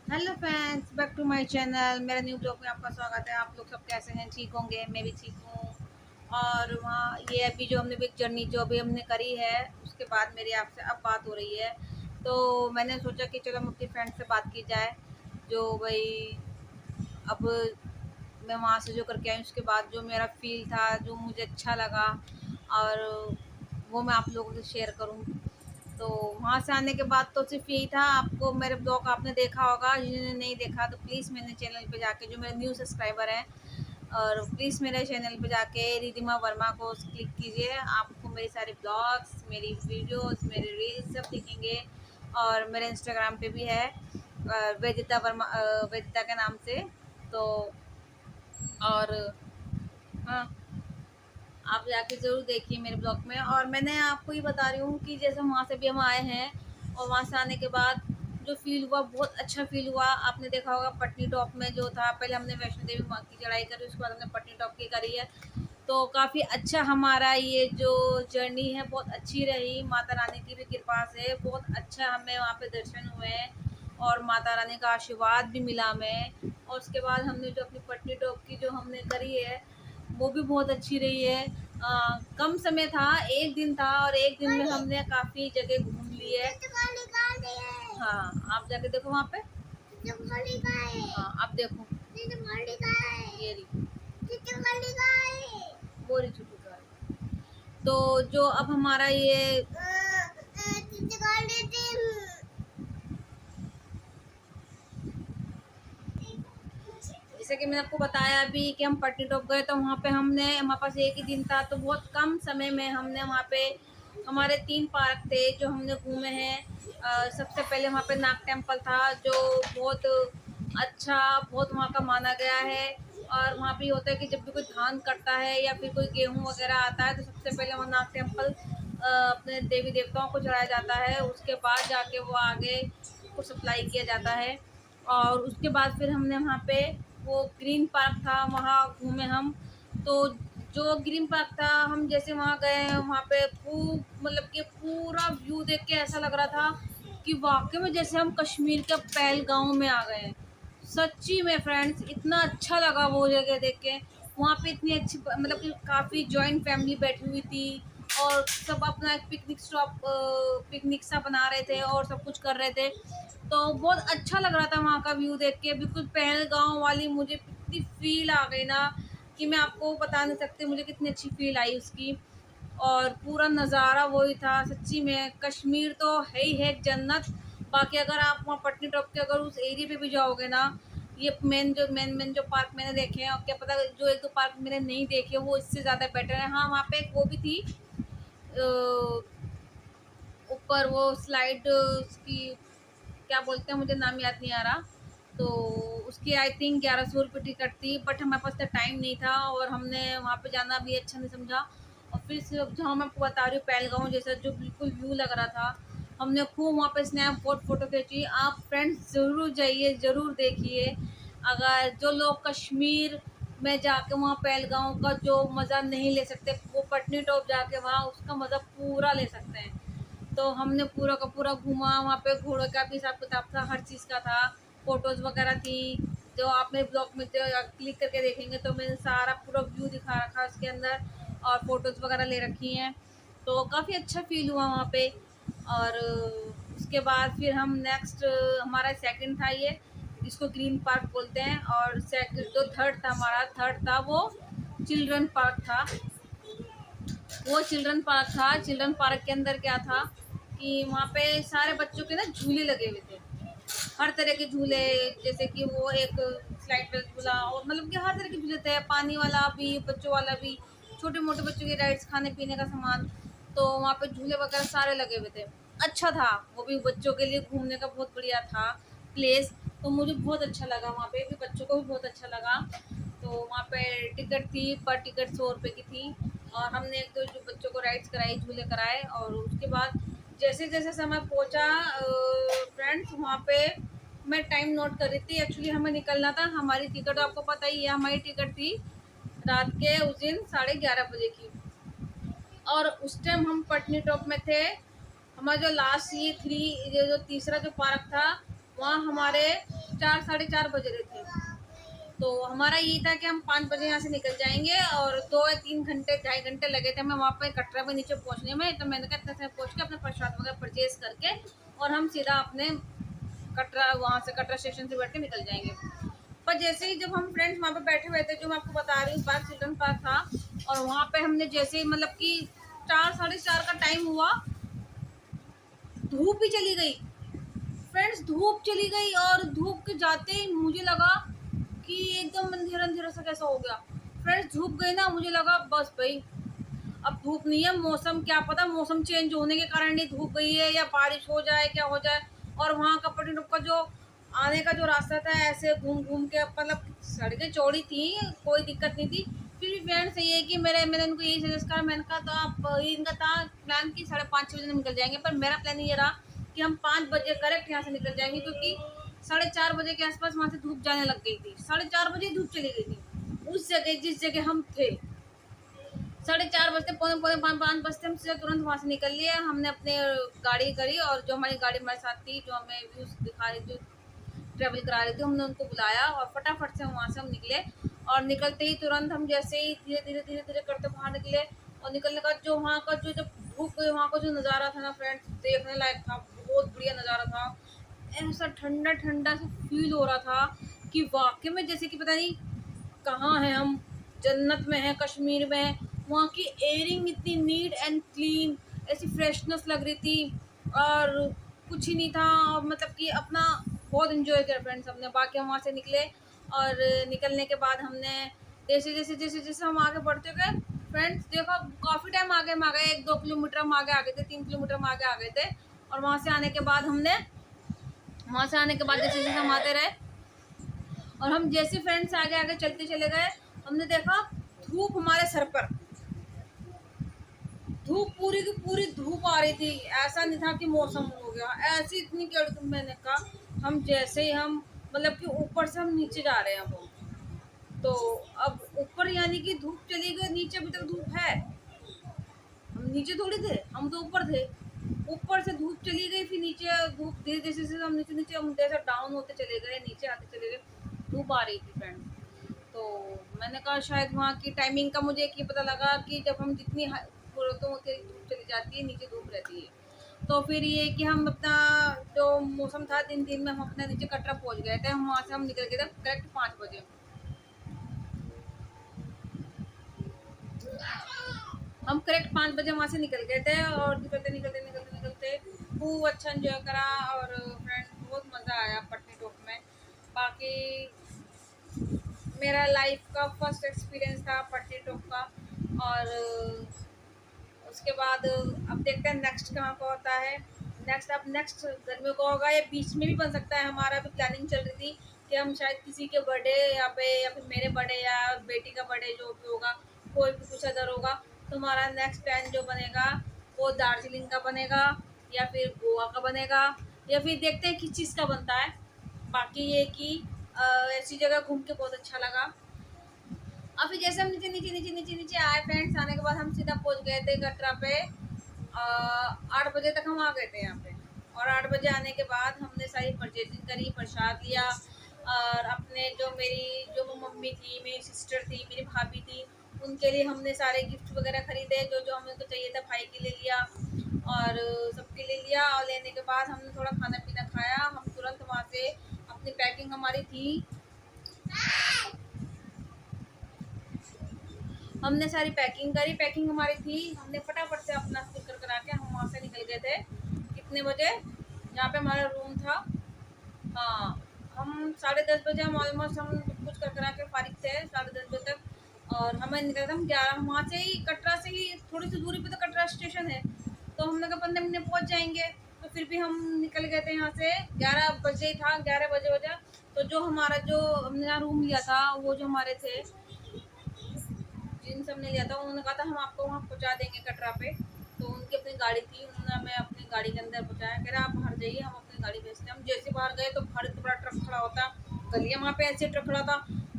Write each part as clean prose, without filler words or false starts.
Hello friends, back to my channel. मेरा new blog में आपका स्वागत है। आप लोग सब कैसे हैं? ठीक होंगे, मैं भी ठीक हूँ। और वहाँ ये अभी जो हमने बिग जर्नी जो अभी हमने करी है, उसके बाद मेरी आपसे अब बात हो रही है। तो मैंने सोचा कि चलो हम अपनी फ्रेंड से बात की जाए। जो भाई अब मैं वहाँ से जो करके आई उसके बाद जो मेरा फील था, जो मुझे अच्छा लगा, और वो मैं आप लोगों से शेयर करूँ। तो वहाँ से आने के बाद तो सिर्फ यही था। आपको मेरे ब्लॉग आपने देखा होगा, जिन्होंने नहीं देखा तो प्लीज़ मेरे चैनल पे जाके, जो मेरे न्यू सब्सक्राइबर हैं, और प्लीज़ मेरे चैनल पे जाके रिधिमा वर्मा को क्लिक कीजिए। आपको मेरे सारे ब्लॉग्स, मेरी वीडियोस, मेरे रील्स सब दिखेंगे। और मेरे इंस्टाग्राम पे भी है, वेदिता वर्मा, वेदिता के नाम से। तो और हाँ, आप जाके ज़रूर देखिए मेरे ब्लॉग में। और मैंने आपको ये बता रही हूँ कि जैसे वहाँ से भी हम आए हैं, और वहाँ से आने के बाद जो फ़ील हुआ, बहुत अच्छा फ़ील हुआ। आपने देखा होगा पटनी टॉप में जो था, पहले हमने वैष्णो देवी माँ की चढ़ाई करी, उसके बाद हमने पटनी टॉप की करी है। तो काफ़ी अच्छा हमारा ये जो जर्नी है बहुत अच्छी रही। माता रानी की भी कृपा से बहुत अच्छा हमें वहाँ पे दर्शन हुए हैं, और माता रानी का आशीर्वाद भी मिला हमें। और उसके बाद हमने जो अपनी पटनी टॉप की जो हमने करी है, वो भी बहुत अच्छी रही है। कम समय था, एक दिन था, और एक दिन में हमने काफ़ी जगह घूम ली है। हाँ, आप जाके देखो वहाँ पे। हाँ, आप देखो। ये रही, वो रही छोटू गाय। तो जो अब हमारा ये जैसे कि मैंने आपको बताया अभी कि हम पटनी टॉप गए, तो वहाँ पे हमारे पास एक ही दिन था, तो बहुत कम समय में हमने वहाँ पे हमारे 3 पार्क थे जो हमने घूमे हैं। सबसे पहले वहाँ पे नाग टेम्पल था, जो बहुत अच्छा, बहुत वहाँ का माना गया है। और वहाँ पे होता है कि जब भी कोई धान कटता है या फिर कोई गेहूँ वगैरह आता है, तो सबसे पहले वहाँ नाग टेम्पल अपने देवी देवताओं को चढ़ाया जाता है। उसके बाद जाके वो आगे को सप्लाई किया जाता है। और उसके बाद फिर हमने वहाँ पे वो ग्रीन पार्क था, वहाँ घूमे हम। तो जो ग्रीन पार्क था, हम जैसे वहाँ गए हैं, वहाँ पे खूब मतलब कि पूरा व्यू देख के ऐसा लग रहा था कि वाकई में जैसे हम कश्मीर के पहलगांव में आ गए हैं। सच्ची में फ्रेंड्स, इतना अच्छा लगा वो जगह देख के। वहाँ पे इतनी अच्छी मतलब कि काफ़ी जॉइंट फैमिली बैठी हुई थी, और सब अपना एक पिकनिक स्टॉप, पिकनिक सा बना रहे थे और सब कुछ कर रहे थे। तो बहुत अच्छा लग रहा था वहाँ का व्यू देख के। बिल्कुल पहलगाँव वाली मुझे इतनी फ़ील आ गई ना, कि मैं आपको बता नहीं सकती मुझे कितनी अच्छी फ़ील आई उसकी। और पूरा नज़ारा वही था। सच्ची में कश्मीर तो है ही है एक जन्नत। बाकी अगर आप वहाँ पटनी टॉप के अगर उस एरिया पे भी जाओगे ना, ये मेन जो पार्क मैंने देखे हैं, और क्या पता जो 1-2 पार्क मैंने नहीं देखे वो इससे ज़्यादा बेटर है। हाँ, वहाँ पे एक वो भी थी, ऊपर वो स्लाइड, उसकी क्या बोलते हैं, मुझे नाम याद नहीं आ रहा। तो उसकी आई थिंक 1100 रुपये टिकट थी, बट हमारे पास तो टाइम नहीं था, और हमने वहाँ पे जाना भी अच्छा नहीं समझा। और फिर सिर्फ जहाँ मैं आपको बता रही हूँ पहलगाँव जैसा जो बिल्कुल व्यू लग रहा था, हमने खूब वहाँ पे स्नैप और फ़ोटो खींची। आप फ्रेंड्स ज़रूर जाइए, ज़रूर देखिए। अगर जो लोग कश्मीर में जाके वहाँ पहलगाँव का जो मज़ा नहीं ले सकते, वो पटनी टॉप जाके वहाँ उसका मज़ा पूरा ले सकते हैं। तो हमने पूरा का पूरा घूमा। वहाँ पे घोड़े का भी हिसाब किताब था, हर चीज़ का था, फ़ोटोज़ वगैरह थी। जो आप मेरे ब्लॉग में जो क्लिक करके देखेंगे तो मैंने सारा पूरा व्यू दिखा रखा है उसके अंदर, और फ़ोटोज़ वगैरह ले रखी हैं। तो काफ़ी अच्छा फ़ील हुआ वहाँ पे। और उसके बाद फिर हम नेक्स्ट, हमारा सेकंड था ये, जिसको ग्रीन पार्क बोलते हैं। और सेकंड जो थर्ड था, हमारा थर्ड था वो चिल्ड्रन पार्क था। वो चिल्ड्रन पार्क था। चिल्ड्रन पार्क के अंदर क्या था कि वहाँ पे सारे बच्चों के ना झूले लगे हुए थे, हर तरह के झूले। जैसे कि वो एक स्लाइड वाला झूला, और मतलब कि हर तरह के झूले थे, पानी वाला भी, बच्चों वाला भी, छोटे मोटे बच्चों की राइड्स, खाने पीने का सामान। तो वहाँ पे झूले वगैरह सारे लगे हुए थे। अच्छा था, वो भी बच्चों के लिए घूमने का बहुत बढ़िया था प्लेस। तो मुझे बहुत अच्छा लगा वहाँ पे, भी बच्चों को भी बहुत अच्छा लगा। तो वहाँ पे टिकट थी, पर टिकट 100 रुपये की थी। और हमने एक दो जो बच्चों को राइड्स कराई, झूले कराए। और उसके बाद जैसे जैसे समय पहुँचा फ्रेंड्स, वहाँ पे मैं टाइम नोट कर रही थी। एक्चुअली हमें निकलना था, हमारी टिकट आपको पता ही है, हमारी टिकट थी रात के उस दिन 11:30 बजे की। और उस टाइम हम पटनी टॉप में थे। हमारा जो लास्ट ये थ्री, ये जो तीसरा जो पार्क था, वहाँ हमारे 4 साढ़े 4 बज रहे थे। तो हमारा यही था कि हम 5 बजे यहाँ से निकल जाएंगे, और 2 या 3 घंटे 2.5 घंटे लगे थे हमें वहाँ पे कटरा में नीचे पहुँचने में। तो मैंने कहा इतने से पहुँच के अपने प्रसाद वगैरह परचेज करके और हम सीधा अपने कटरा, वहाँ से कटरा स्टेशन से बैठ के निकल जाएंगे। पर जैसे ही जब हम फ्रेंड्स वहाँ पे बैठे हुए थे, जो मैं आपको बता रही हूँ पार्क, चिल्ड्रन पार्क था, और वहाँ पे हमने जैसे ही मतलब कि 4 साढ़े 4 का टाइम हुआ, धूप ही चली गई फ्रेंड्स, धूप चली गई। और धूप के जाते ही मुझे लगा कि एकदम अंधेरा अंधेरा सा कैसा हो गया फ्रेंड्स। धूप गई ना, मुझे लगा बस भाई अब धूप नहीं है, मौसम क्या पता मौसम चेंज होने के कारण ही धूप गई है, या बारिश हो जाए क्या हो जाए। और वहाँ का पटनाटुप का जो आने का जो रास्ता था, ऐसे घूम घूम के, मतलब सड़कें चौड़ी थी, कोई दिक्कत नहीं थी। फिर भी फ्रेंड्स ये है कि मैंने इनको यही सजेस्ट करा, मैंने कहा तो आप इनका था प्लान कि 5:30 बजे निकल जाएंगे, पर मेरा प्लान ये रहा कि हम 5 बजे करेक्ट यहाँ से निकल जाएंगे, क्योंकि 4:30 बजे के आसपास वहाँ से धूप जाने लग गई थी। 4:30 बजे धूप चली गई थी उस जगह जिस जगह हम थे। 4:30 बजते, पौने पौने 5 बजते हम सीधा तुरंत वहाँ से निकल लिए। हमने अपने गाड़ी करी, और जो हमारी गाड़ी हमारे साथ थी, जो हमें व्यूज़ दिखा रही थी, ट्रैवल करा रही थी, हमने उनको बुलाया और फटाफट से वहाँ से हम निकले। और निकलते ही तुरंत हम जैसे ही धीरे धीरे धीरे धीरे करते बाहर निकले, और निकलने का जो वहाँ का जो जब धूप गई, वहाँ का जो नज़ारा था ना फ्रेंड्स, देखने लायक था, बहुत बढ़िया नज़ारा था। ऐसा ठंडा ठंडा सा फील हो रहा था कि वाकई में जैसे कि पता नहीं कहाँ है हम, जन्नत में है, कश्मीर में है। वहाँ की एयरिंग इतनी नीट एंड क्लीन, ऐसी फ्रेशनेस लग रही थी, और कुछ ही नहीं था। और मतलब कि अपना बहुत इन्जॉय किया फ्रेंड्स हमने। बाकी हम वहाँ से निकले, और निकलने के बाद हमने जैसे जैसे जैसे जैसे हम आगे बढ़ते गए फ्रेंड्स, देखो काफ़ी टाइम आगे हम आ गए, 1-2 किलोमीटर हम आगे आ गए थे, 3 किलोमीटर हम आगे आ गए थे। और वहाँ से आने के बाद जैसे जैसे हम आते रहे, और हम जैसे फ्रेंड्स आगे आगे चलते चले गए, हमने देखा धूप हमारे सर पर, धूप पूरी की पूरी धूप आ रही थी। ऐसा नहीं था कि मौसम हो गया, ऐसी इतनी कड़ी। मैंने कहा हम जैसे ही हम मतलब कि ऊपर से हम नीचे जा रहे हैं अब, तो अब ऊपर यानी कि धूप चली गई, नीचे अभी तक धूप है। हम नीचे थोड़ी थे, हम तो ऊपर थे। ऊपर से धूप चली गई, फिर नीचे धूप धीरे जैसे जैसे हम नीचे नीचे हम जैसे डाउन होते चले गए, नीचे आते चले गए, धूप आ रही थी फ्रेंड्स। तो मैंने कहा शायद वहाँ की टाइमिंग का मुझे एक ये पता लगा कि जब हम जितनी ऊपर होते धूप चली जाती है, नीचे धूप रहती है। तो फिर ये कि हम अपना जो मौसम था, दिन दिन में हम अपने नीचे कटरा पहुँच गए थे। हम वहाँ से हम निकल गए थे करेक्ट 5 बजे। हम करेक्ट 5 बजे वहाँ से निकल गए थे, और निकलते निकलते निकलते निकलते खूब अच्छा इन्जॉय करा। और फ्रेंड्स बहुत मज़ा आया पटनीटॉप में। बाकी मेरा लाइफ का फर्स्ट एक्सपीरियंस था पटनीटॉप का। और उसके बाद अब देखते हैं नेक्स्ट कहाँ का होता है। नेक्स्ट गर्मियों का होगा, या बीच में भी बन सकता है। हमारा भी प्लानिंग चल रही थी कि हम शायद किसी के बर्थडे या फिर मेरे बर्थडे या बेटी का बर्थडे जो भी होगा, कोई भी कुछ अदर होगा, तो हमारा नेक्स्ट प्लान जो बनेगा वो दार्जिलिंग का बनेगा, या फिर गोवा का बनेगा, या फिर देखते हैं किस चीज़ का बनता है। बाकी ये कि ऐसी जगह घूम के बहुत अच्छा लगा। और फिर जैसे हम नीचे नीचे नीचे नीचे नीचे आए फ्रेंड्स, आने के बाद हम सीधा पहुंच गए थे कटरा पे। 8 बजे तक हम आ गए थे यहाँ पे। और 8 बजे आने के बाद हमने सारी परचेजिंग करी, प्रसाद लिया, और अपने जो मम्मी थी, मेरी सिस्टर थी, मेरी भाभी थी, उनके लिए हमने सारे गिफ्ट वगैरह खरीदे, जो जो हमें को चाहिए था। भाई के लिए लिया, और सबके लिए लिया। और लेने के बाद हमने थोड़ा खाना पीना खाया। हम तुरंत वहाँ से अपनी पैकिंग हमारी थी, हमने सारी पैकिंग हमारी थी। हमने फटाफट से अपना कुछ कर करा के हम वहाँ से निकल गए थे। कितने बजे, जहाँ पे हमारा रूम था, हाँ, हम 10:30 बजे हम ऑलमोस्ट हम कुछ कर करा के फारिग थे 10:30 बजे तक। और हमें निकल हम 11, वहाँ से ही कटरा से ही थोड़ी सी दूरी पे तो कटरा स्टेशन है, तो हमने कहा 15 मिनट में पहुँच जाएंगे। तो फिर भी हम निकल गए थे यहाँ से, 11 बजे ही था, 11 बजे वजह। तो जो हमने यहाँ रूम लिया था, वो जो हमारे थे जिनसे हमने लिया था, उन्होंने कहा था हम आपको वहाँ पहुँचा देंगे कटरा पे। तो उनकी अपनी गाड़ी थी, उन्होंने हमें अपनी गाड़ी के अंदर पहुँचाया। कह रहा आप बाहर जाइए, हम अपनी गाड़ी भेजते हैं। हम जैसे बाहर गए तो बाहर इतना बड़ा ट्रक खड़ा होता, गलियाँ वहाँ पे ऐसे ट्रक खड़ा था।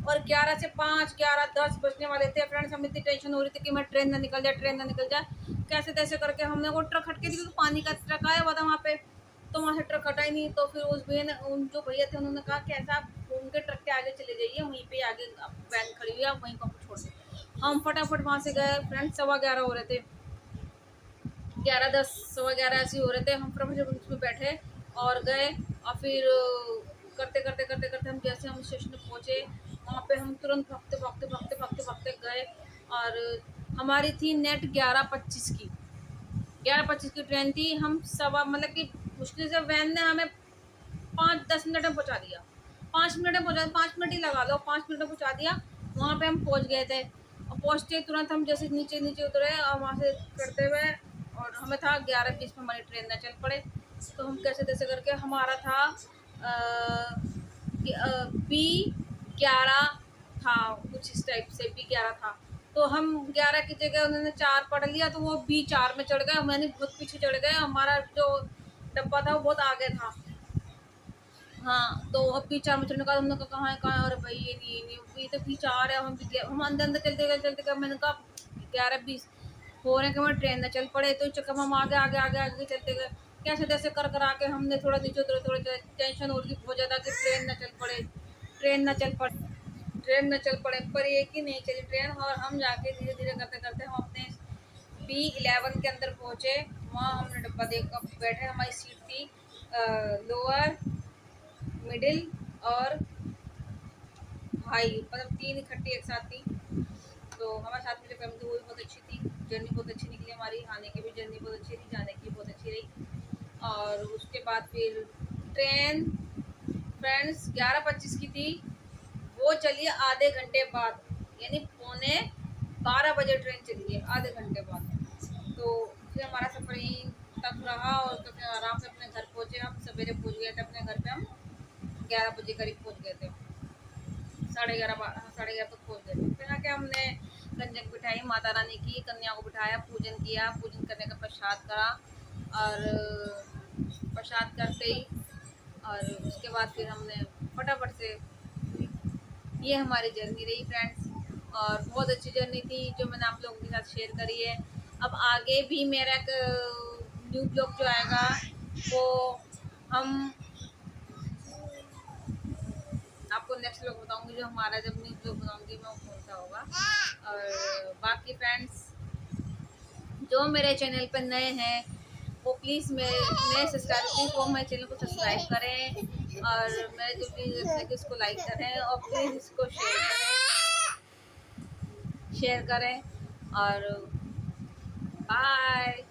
और 11 से 5, 11:10 बजने वाले थे फ्रेंड्स। हमें इतनी टेंशन हो रही थी कि मैं ट्रेन ना निकल जाए। कैसे तैसे करके हमने वो ट्रक हटके दी, तो पानी का ट्रक आया हुआ था वहाँ पे। तो वहाँ से ट्रक हटा ही नहीं। तो फिर उस भैया ने, उन जो भैया थे उन्होंने कहा कि ऐसा आप घूम के ट्रक के आगे चले जाइए, वहीं पे आगे वैन खड़ी हुई है, आप वहीं पर छोड़ दें। हम फटाफट वहाँ से गए फ्रेंड्स। 11:15 हो रहे थे, 11:10 11:15 ऐसे हो रहे थे। हम फटाफट उसमें बैठे और गए। और फिर करते करते करते करते हम जैसे हम स्टेशन पे पहुँचे, वहाँ पे हम तुरंत भागते भागते भागते भागते भागते गए। और हमारी थी नेट 11:25 की, 11:25 की ट्रेन थी। हम सवा मतलब कि मुश्किल से वैन ने हमें 5-10 मिनट में पहुँचा दिया, 5 मिनट में पहुँचा, 5 मिनट ही लगा लो, 5 मिनट में पहुँचा दिया। वहाँ पे हम पहुँच गए थे और पहुँचते ही तुरंत हम जैसे नीचे नीचे उतरे और वहाँ से करते हुए, और हमें था 11:20 में हमारी ट्रेन न चल पड़े। तो हम कैसे तैसे करके, हमारा था B11 था, कुछ इस टाइप से B11 था। तो हम 11 की जगह उन्होंने 4 पढ़ लिया, तो वो B4 में चढ़ गए, मैंने बहुत पीछे चढ़ गए। हमारा जो डब्बा था वो बहुत आगे था। हाँ, तो अब B4 में चढ़ने का हमने कहा कहाँ है, अरे भाई ये नहीं ये तो B4 है। हम अंदर अंदर चलते गए। मैंने कहा 11:20 हो रहे कि हमारी ट्रेन न चल पड़े, तो चक्कर में हम आगे आगे आगे आगे चलते गए। कैसे तैसे कर कर आके हमने थोड़ा नीचे उतरे, थोड़ा टेंशन हो रही थी बहुत ज़्यादा कि ट्रेन न चल पड़े, ट्रेन न चल पड़े, ट्रेन न चल पड़े। पर ये कि नहीं चली ट्रेन, और हम जाके धीरे धीरे करते करते हम अपने B11 के अंदर पहुँचे। वहाँ हमने डब्बा देख कर बैठे। हमारी सीट थी लोअर, मिडिल और हाई, मतलब 3 इकट्ठी एक साथ थी। तो हमारे साथ में जो फैमिली थी वो भी बहुत अच्छी थी। जर्नी बहुत अच्छी निकली हमारी, आने की भी जर्नी बहुत अच्छी थी, जाने की बहुत अच्छी रही। और उसके बाद फिर ट्रेन फ्रेंड्स 11:25 की थी, वो चली आधे घंटे बाद, यानी 11:15 ट्रेन चली है आधे घंटे बाद। तो फिर हमारा सफ़र यहीं तक रहा, और तो फिर आराम से अपने घर पहुँचे। हम सवेरे पहुँच गए थे अपने घर पे, हम 11 बजे करीब पहुँच गए थे, 11:30 तक पहुँच गए थे। फिर आके हमने गंजक बिठाई, माता रानी की कन्या को बिठाया, पूजन किया, पूजन करने का प्रसाद करा। और प्रसाद करते ही और उसके बाद फिर हमने फटाफट से, ये हमारी जर्नी रही फ्रेंड्स। और बहुत अच्छी जर्नी थी जो मैंने आप लोगों के साथ शेयर करी है। अब आगे भी मेरा एक न्यू ब्लॉग जो आएगा, वो हम आपको नेक्स्ट ब्लॉग बताऊंगी। जो हमारा जब न्यू ब्लॉग बनाऊंगी मैं, वो कौन सा होगा। और बाकी फ्रेंड्स जो मेरे चैनल पर नए हैं, वो प्लीज़ मेरे नए सब्सक्राइबर प्लीज़ वो मेरे चैनल को सब्सक्राइब करें, और मेरे जो प्लीज़ इसको लाइक करें, और प्लीज़ इसको शेयर करें। और बाय।